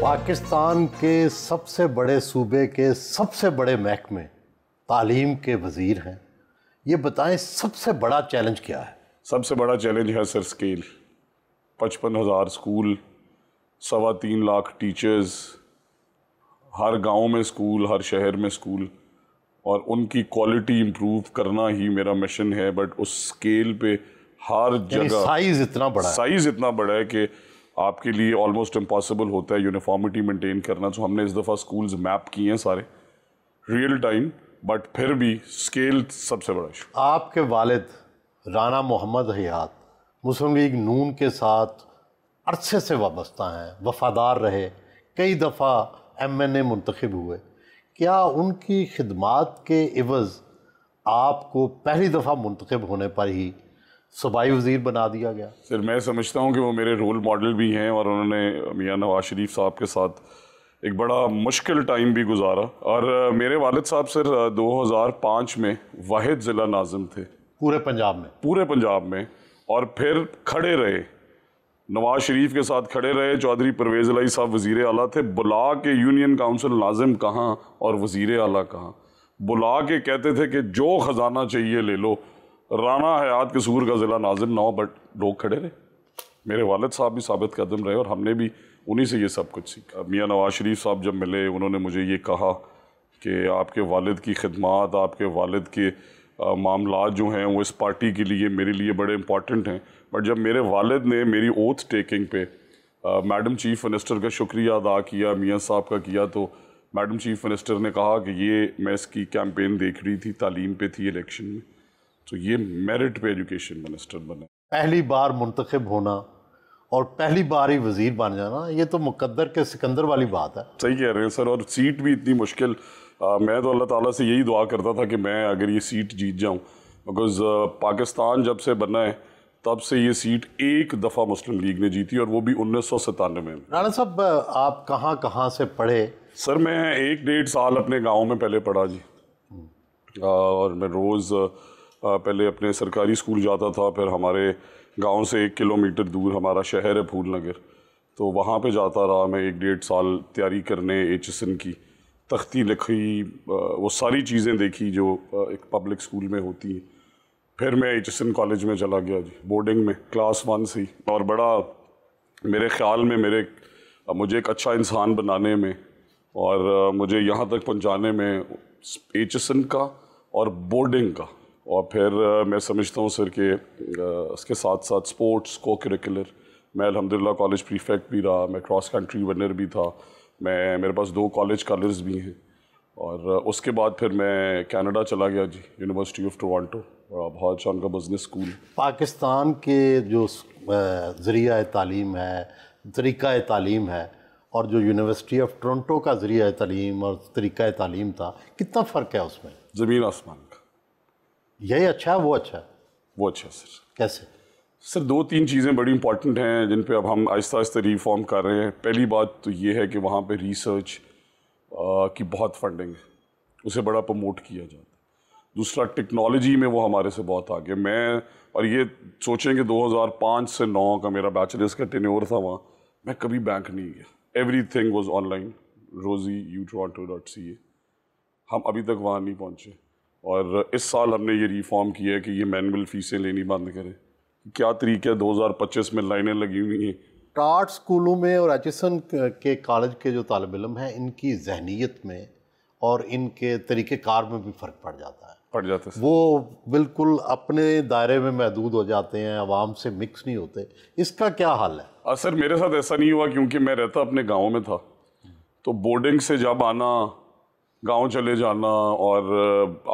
پاکستان کے سب سے بڑے صوبے کے سب سے بڑے محکمے تعلیم کے وزیر ہیں، یہ بتائیں سب سے بڑا چیلنج کیا ہے؟ سب سے بڑا چیلنج ہے سر اسکیل. 55,000 اسکول، 3.25 لاکھ ٹیچرز، ہر گاؤں میں اسکول، ہر شہر میں اسکول، اور ان کی کوالٹی امپروو کرنا ہی میرا مشن ہے. بٹ اس اسکیل پہ ہر جگہ سائز اتنا بڑا ہے کہ آپ کے لیے آلموسٹ امپاسبل ہوتا ہے یونیفارمٹی مینٹین کرنا. تو ہم نے اس دفعہ اسکولز میپ کیے ہیں سارے ریئل ٹائم، بٹ پھر بھی اسکیل سب سے بڑا ایشو. آپ کے والد رانا محمد حیات مسلم لیگ نون کے ساتھ عرصے سے وابستہ ہیں، وفادار رہے، کئی دفعہ MNA منتخب ہوئے. کیا ان کی خدمات کے عوض آپ کو پہلی دفعہ منتخب ہونے پر ہی صوبائی وزیر بنا دیا گیا؟ سر میں سمجھتا ہوں کہ وہ میرے رول ماڈل بھی ہیں، اور انہوں نے میاں نواز شریف صاحب کے ساتھ ایک بڑا مشکل ٹائم بھی گزارا. اور میرے والد صاحب سر 2005 میں واحد ضلع ناظم تھے پورے پنجاب میں، اور پھر کھڑے رہے نواز شریف کے ساتھ کھڑے رہے. چودھری پرویز الہی صاحب وزیر اعلیٰ تھے، بلا کے یونین کاؤنسل ناظم کہاں اور وزیر اعلیٰ کہاں، بلا کے کہتے تھے کہ جو خزانہ چاہیے لے لو. رانا حیات قصور کا ضلع ناظم نہ ہو، بٹ لوگ کھڑے رہے. میرے والد صاحب بھی ثابت قدم رہے، اور ہم نے بھی انہی سے یہ سب کچھ سیکھا. میاں نواز شریف صاحب جب ملے، انہوں نے مجھے یہ کہا کہ آپ کے والد کی خدمات، آپ کے والد کے معاملات جو ہیں وہ اس پارٹی کے لیے میرے لیے بڑے امپورٹنٹ ہیں. بٹ جب میرے والد نے میری اوتھ ٹیکنگ پہ میڈم چیف منسٹر کا شکریہ ادا کیا، میاں صاحب کا کیا، تو میڈم چیف منسٹر نے کہا کہ یہ میں اس کی کیمپین دیکھ رہی تھی، تعلیم پہ تھی الیکشن میں، تو یہ میرٹ پہ ایجوکیشن منسٹر بنے. پہلی بار منتخب ہونا اور پہلی بار ہی وزیر بن جانا، یہ تو مقدر کے سکندر والی بات ہے. صحیح کہہ رہے ہیں سر. اور سیٹ بھی اتنی مشکل، میں تو اللہ تعالیٰ سے یہی دعا کرتا تھا کہ میں اگر یہ سیٹ جیت جاؤں، بیکاز پاکستان جب سے بنا ہے تب سے یہ سیٹ ایک دفعہ مسلم لیگ نے جیتی، اور وہ بھی 1997 میں. رانا صاحب، آپ کہاں سے پڑھے؟ سر میں 1.5 سال اپنے گاؤں میں پہلے پڑھا جی، اور میں روز پہلے اپنے سرکاری اسکول جاتا تھا، پھر ہمارے گاؤں سے 1 کلومیٹر دور ہمارا شہر ہے پھول نگر، تو وہاں پہ جاتا رہا میں 1.5 سال تیاری کرنے HSN کی. تختی لکھی، وہ ساری چیزیں دیکھی جو ایک پبلک اسکول میں ہوتی ہیں. پھر میں HSN کالج میں چلا گیا جی، بورڈنگ میں کلاس 1 سے، اور بڑا میرے خیال میں مجھے ایک اچھا انسان بنانے میں اور مجھے یہاں تک پہنچانے میں HSN کا اور بورڈنگ کا. اور پھر میں سمجھتا ہوں سر کہ اس کے ساتھ ساتھ سپورٹس کو کریکولر، میں الحمدللہ کالج پریفیکٹ بھی رہا، میں کراس کنٹری ونر بھی تھا، میرے پاس 2 کالج کلرز بھی ہیں. اور اس کے بعد پھر میں کینیڈا چلا گیا جی، یونیورسٹی آف ٹورانٹو، بہت اچھا ان کا بزنس اسکول. پاکستان کے جو ذریعہ تعلیم ہے، طریقہ تعلیم ہے، اور جو یونیورسٹی آف ٹورنٹو کا ذریعہ تعلیم اور طریقہ تعلیم تھا، کتنا فرق ہے اس میں؟ زمین آسمان کا. یہی اچھا ہے وہ اچھا ہے؟ وہ اچھا سر. کیسے؟ سر 2-3 چیزیں بڑی امپورٹنٹ ہیں جن پہ اب ہم آہستہ آہستہ ریفارم کر رہے ہیں. پہلی بات تو یہ ہے کہ وہاں پہ ریسرچ کی بہت فنڈنگ ہے، اسے بڑا پروموٹ کیا جاتا ہے. دوسرا ٹیکنالوجی میں وہ ہمارے سے بہت آگے. اور یہ سوچیں کہ 2005 سے 2009 کا میرا بیچلرس کا ٹینیور تھا وہاں، میں کبھی بینک نہیں گیا، every thing was on line, rosie.utoronto.ca. ہم ابھی تک وہاں نہیں پہنچے. اور اس سال ہم نے یہ ریفارم کیا ہے کہ یہ مینول فیسیں لینی بند کریں. کیا طریقہ ہے، 2025 میں لائنیں لگی ہوئی ہیں. ٹاٹ اسکولوں میں اور HSN کے کالج کے جو طالب علم ہیں، ان کی ذہنیت میں اور ان کے طریقہ کار میں بھی فرق پڑ جاتا ہے. وہ بالکل اپنے دائرے میں محدود ہو جاتے ہیں، عوام سے مکس نہیں ہوتے. اس کا کیا حل ہے؟ سر میرے ساتھ ایسا نہیں ہوا، کیونکہ میں رہتا اپنے گاؤں میں تھا، تو بورڈنگ سے جب آنا، گاؤں چلے جانا، اور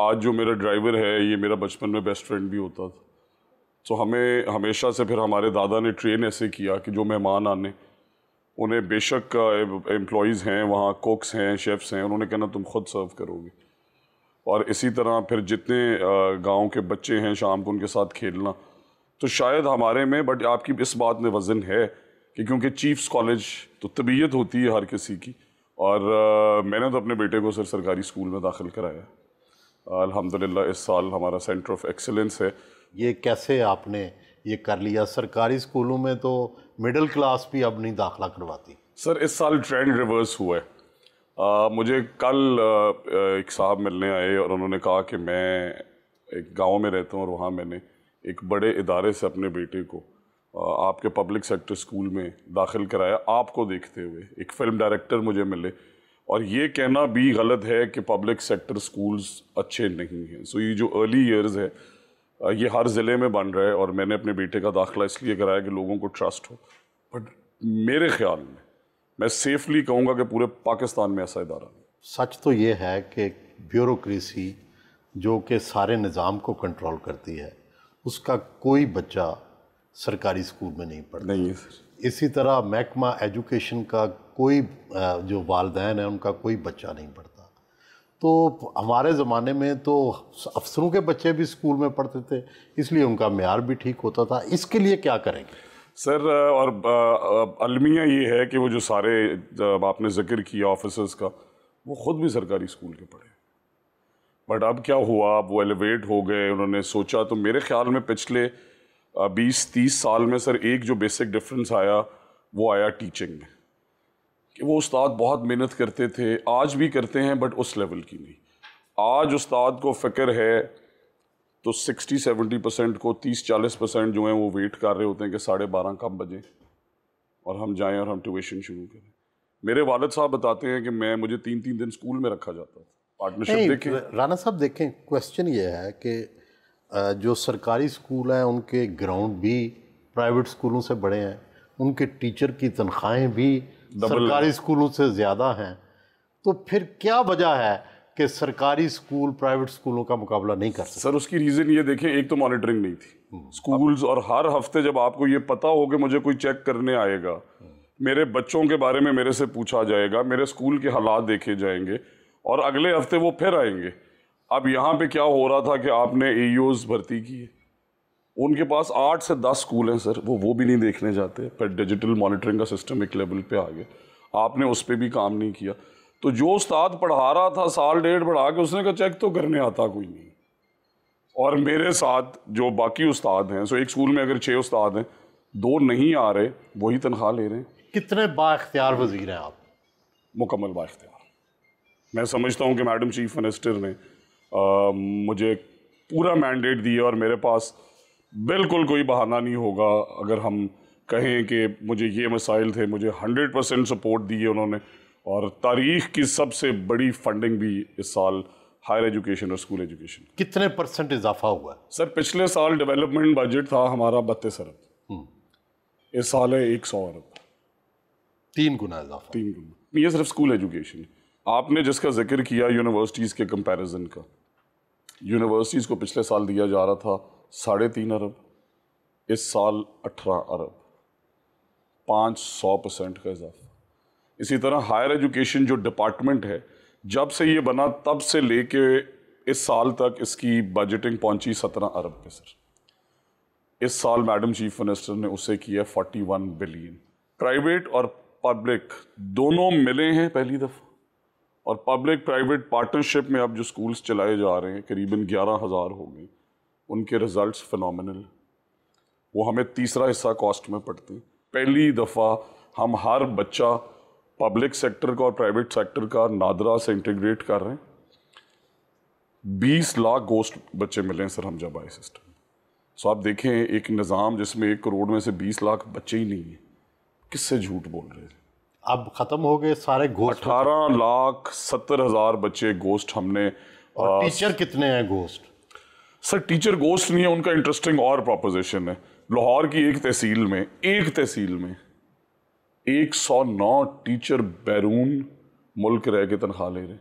آج جو میرا ڈرائیور ہے یہ میرا بچپن میں بیسٹ فرینڈ بھی ہوتا تھا. تو ہمیں ہمیشہ سے پھر ہمارے دادا نے ٹرین ایسے کیا کہ جو مہمان آنے، انہیں بے شک امپلائیز ہیں وہاں، کوکس ہیں، شیفس ہیں، انہوں نے کہنا تم خود سرو کرو گے. اور اسی طرح پھر جتنے گاؤں کے بچے ہیں شام کو ان کے ساتھ کھیلنا. تو شاید ہمارے میں، بٹ آپ کی اس بات میں وزن ہے کہ کیونکہ چیفز کالج تو طبیعت ہوتی ہے ہر کسی کی، اور میں نے تو اپنے بیٹے کو سرکاری اسکول میں داخل کرایا. الحمدللہ اس سال ہمارا سینٹر آف ایکسلنس ہے. یہ کیسے آپ نے یہ کر لیا؟ سرکاری اسکولوں میں تو مڈل کلاس بھی اب نہیں داخلہ کرواتی. سر اس سال ٹرینڈ ریورس ہوا ہے. مجھے کل ایک صاحب ملنے آئے اور انہوں نے کہا کہ میں ایک گاؤں میں رہتا ہوں اور وہاں میں نے ایک بڑے ادارے سے اپنے بیٹے کو آپ کے پبلک سیکٹر اسکول میں داخل کرایا آپ کو دیکھتے ہوئے. ایک فلم ڈائریکٹر مجھے ملے اور یہ کہنا بھی غلط ہے کہ پبلک سیکٹر اسکولز اچھے نہیں ہیں. سو یہ جو ارلی ایئرز ہے یہ ہر ضلع میں بن رہا ہے اور میں نے اپنے بیٹے کا داخلہ اس لیے کرایا کہ لوگوں کو ٹرسٹ ہو. بٹ میرے خیال میں سیفلی کہوں گا کہ پورے پاکستان میں ایسا ادارہ نہیں. سچ تو یہ ہے کہ بیوروکریسی جو کہ سارے نظام کو کنٹرول کرتی ہے اس کا کوئی بچہ سرکاری اسکول میں نہیں پڑھتا. نہیں ہے سر. اسی طرح محکمہ ایجوکیشن کا کوئی جو والدین ہیں ان کا کوئی بچہ نہیں پڑھتا. تو ہمارے زمانے میں تو افسروں کے بچے بھی اسکول میں پڑھتے تھے اس لیے ان کا معیار بھی ٹھیک ہوتا تھا. اس کے لیے کیا کریں گے سر؟ اور المیہ یہ ہے کہ وہ جو سارے آپ نے ذکر کیا آفیسرز کا وہ خود بھی سرکاری اسکول کے پڑھے. بٹ اب کیا ہوا، اب وہ ایلیویٹ ہو گئے، انہوں نے سوچا. تو میرے خیال میں پچھلے 20-30 سال میں سر ایک جو بیسک ڈفرینس آیا وہ آیا ٹیچنگ میں، کہ وہ استاد بہت محنت کرتے تھے، آج بھی کرتے ہیں بٹ اس لیول کی نہیں. آج استاد کو فکر ہے تو 60-70% کو 30-40% جو ہیں وہ ویٹ کر رہے ہوتے ہیں کہ 12:30 کب بجے اور ہم جائیں اور ہم ٹیوشن شروع کریں. میرے والد صاحب بتاتے ہیں کہ مجھے 3 دن اسکول میں رکھا جاتا تھا. پارٹنرشپ دیکھیں رانا صاحب، دیکھیں کویسچن یہ ہے کہ جو سرکاری اسکول ہیں ان کے گراؤنڈ بھی پرائیویٹ اسکولوں سے بڑے ہیں، ان کے ٹیچر کی تنخواہیں بھی سرکاری اسکولوں سے زیادہ ہیں. تو پھر کیا وجہ ہے کہ سرکاری اسکول پرائیویٹ اسکولوں کا مقابلہ نہیں کر سکتے؟ سر اس کی ریزن یہ دیکھیں، ایک تو مانیٹرنگ نہیں تھی اسکولز، اور ہر ہفتے جب آپ کو یہ پتا ہو کہ مجھے کوئی چیک کرنے آئے گا، میرے بچوں کے بارے میں میرے سے پوچھا جائے گا، میرے اسکول کے حالات دیکھے جائیں گے اور اگلے ہفتے وہ پھر آئیں گے. اب یہاں پہ کیا ہو رہا تھا کہ آپ نے اے ای اوز بھرتی کی ہے، ان کے پاس 8 سے 10 اسکول ہیں سر، وہ بھی نہیں دیکھنے جاتے. پھر ڈیجیٹل مانیٹرنگ کا سسٹم ایک لیول پہ آ گیا، آپ نے اس پہ بھی کام نہیں کیا. تو جو استاد پڑھا رہا تھا 1.5 پڑھا کے اس نے کہا چیک تو کرنے آتا کوئی نہیں. اور میرے ساتھ جو باقی استاد ہیں، سو ایک اسکول میں اگر 6 استاد ہیں، 2 نہیں آ رہے، وہی تنخواہ لے رہے ہیں. کتنے با اختیار وزیر ہیں آپ؟ مکمل با اختیار. میں سمجھتا ہوں کہ میڈم چیف منسٹر نے مجھے پورا مینڈیٹ دیا اور میرے پاس بالکل کوئی بہانہ نہیں ہوگا اگر ہم کہیں کہ مجھے یہ مسائل تھے. مجھے 100% سپورٹ دیے انہوں نے، اور تاریخ کی سب سے بڑی فنڈنگ بھی اس سال ہائر ایجوکیشن اور اسکول ایجوکیشن. کتنے % اضافہ ہوا ہے؟ سر پچھلے سال ڈیولپمنٹ بجٹ تھا ہمارا 32 ارب، اس سال ہے 100 ارب. 3 گنا اضافہ. 3 گنا. یہ صرف اسکول ایجوکیشن. آپ نے جس کا ذکر کیا یونیورسٹیز کے کمپیریزن کا، یونیورسٹیز کو پچھلے سال دیا جا رہا تھا 3.5 ارب، اس سال 18 ارب، 500% کا اضافہ. اسی طرح ہائر ایجوکیشن جو ڈپارٹمنٹ ہے، جب سے یہ بنا تب سے لے کے اس سال تک اس کی بجٹنگ پہنچی 17 ارب پہ سر. اس سال میڈم چیف منسٹر نے اسے کیا 41 بلین. پرائیویٹ اور پبلک دونوں ملے ہیں پہلی دفعہ، اور پبلک پرائیویٹ پارٹنرشپ میں اب جو سکولز چلائے جا رہے ہیں قریباً 11,000 ہو گئے. ان کے رزلٹس فنومنل. وہ ہمیں تیسرا حصہ کاسٹ میں پڑتے ہیں. پہلی دفعہ ہم ہر بچہ پبلک سیکٹر کا اور پرائیویٹ سیکٹر کا نادرا سے انٹیگریٹ کر رہے ہیں. 20 لاکھ گوسٹ بچے ملے ہیں سر ہم جب آئے سسٹم. سو آپ دیکھیں ایک نظام جس میں 1 کروڑ میں سے 20 لاکھ بچے ہی نہیں ہیں، کس سے جھوٹ بول رہے ہیں؟ اب ختم ہو گئے سارے گوسٹ. 18,70,000 بچے گوسٹ ہم نے. اور ٹیچر کتنے ہیں گوسٹ؟ سر ٹیچر گوسٹ نہیں ہے، ان کا انٹرسٹنگ اور پروپوزیشن ہے. لاہور کی ایک تحصیل میں 109 ٹیچر بیرون ملک رہ کے تنخواہ لے رہے ہیں.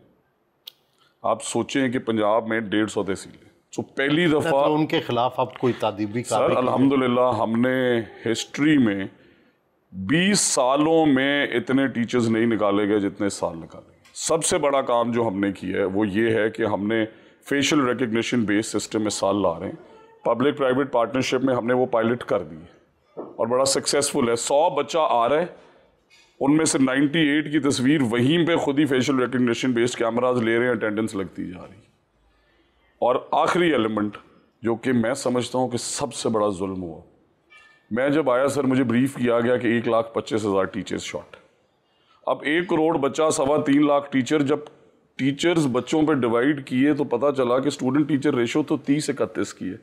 آپ سوچیں کہ پنجاب میں 150 تحصیلیں. سو پہلی دفعہ ان کے خلاف اب کوئی تعدیبی سر الحمدللہ ہم نے ہسٹری میں 20 سالوں میں اتنے ٹیچرز نہیں نکالے گئے جتنے اس سال نکالے گئے. سب سے بڑا کام جو ہم نے کیا ہے وہ یہ ہے کہ ہم نے فیشل ریکگنیشن بیس سسٹم اس سال لا رہے ہیں. پبلک پرائیویٹ پارٹنرشپ میں ہم نے وہ پائلٹ کر دی اور بڑا سکسیسفل ہے. 100 بچہ آ رہا ہے، ان میں سے 98 کی تصویر وہیں پہ خود ہی فیشل ریکگنیشن بیسڈ کیمراز لے رہے ہیں، اٹینڈنس لگتی جا رہی ہے. اور آخری ایلیمنٹ جو کہ میں سمجھتا ہوں کہ سب سے بڑا ظلم ہوا، میں جب آیا سر مجھے بریف کیا گیا کہ 1,25,000 ٹیچرز شارٹ. اب 1 کروڑ بچہ 3.25 لاکھ ٹیچر، جب ٹیچرز بچوں پہ ڈیوائڈ کیے تو پتا چلا کہ اسٹوڈنٹ ٹیچر ریشو تو 30-31 کی ہے،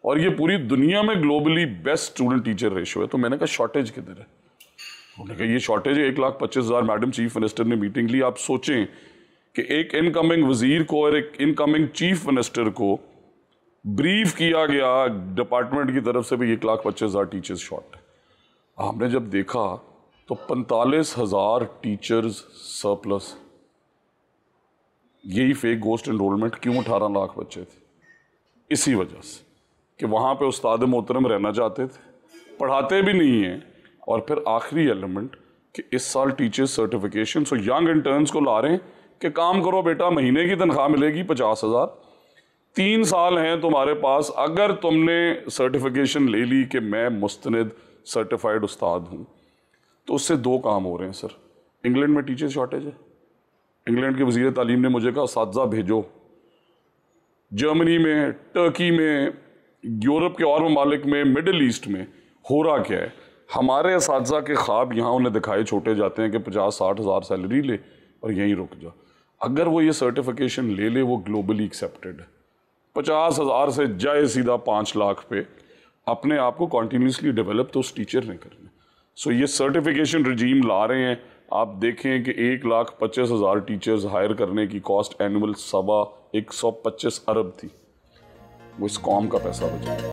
اور یہ پوری دنیا میں globally best student teacher ratio ہے. تو میں نے کہا شارٹیج کدھر ہے؟ انہوں نے کہا یہ شارٹیج ہے 1,25,000. میڈم چیف منسٹر نے میٹنگ لی. آپ سوچیں کہ ایک انکمنگ وزیر کو اور ایک انکمنگ چیف منسٹر کو بریف کیا گیا ڈپارٹمنٹ کی طرف سے بھی 1,25,000 ٹیچرز شارٹ ہے. ہم نے جب دیکھا تو 45,000 ٹیچرز سرپلس. یہی فیک گوسٹ انرولمنٹ کیوں 18 لاکھ بچے تھے؟ اسی وجہ سے کہ وہاں پہ استاد محترم رہنا چاہتے تھے، پڑھاتے بھی نہیں ہیں. اور پھر آخری ایلیمنٹ کہ اس سال teacher certification so young interns کو لا رہے ہیں کہ کام کرو بیٹا، مہینے کی تنخواہ ملے گی 50,000. 3 سال ہیں تمہارے پاس، اگر تم نے سرٹیفکیشن لے لی کہ میں مستند سرٹیفائڈ استاد ہوں، تو اس سے 2 کام ہو رہے ہیں سر. انگلینڈ میں ٹیچر شارٹیج ہے. انگلینڈ کے وزیر تعلیم نے مجھے کہا اساتذہ بھیجو. جرمنی میں، ٹرکی میں، یورپ کے اور ممالک میں، مڈل ایسٹ میں ہو رہا کیا ہے؟ ہمارے اساتذہ کے خواب یہاں انہیں دکھائے چھوٹے جاتے ہیں کہ 50-60 ہزار سیلری لے اور یہیں رک جا. اگر وہ یہ سرٹیفکیشن لے لے، وہ گلوبلی ایکسیپٹیڈ ہے. 50,000 سے جائے سیدھا 5 لاکھ پہ. اپنے آپ کو کنٹینیوسلی ڈیولپ تو اس ٹیچر نے کرنا. سو یہ سرٹیفکیشن رجیم لا رہے ہیں. آپ دیکھیں کہ 1,25,000 ٹیچرز ہائر کرنے کی کاسٹ اینول 125 ارب تھی. وہ اس قوم کا پیسہ بچا.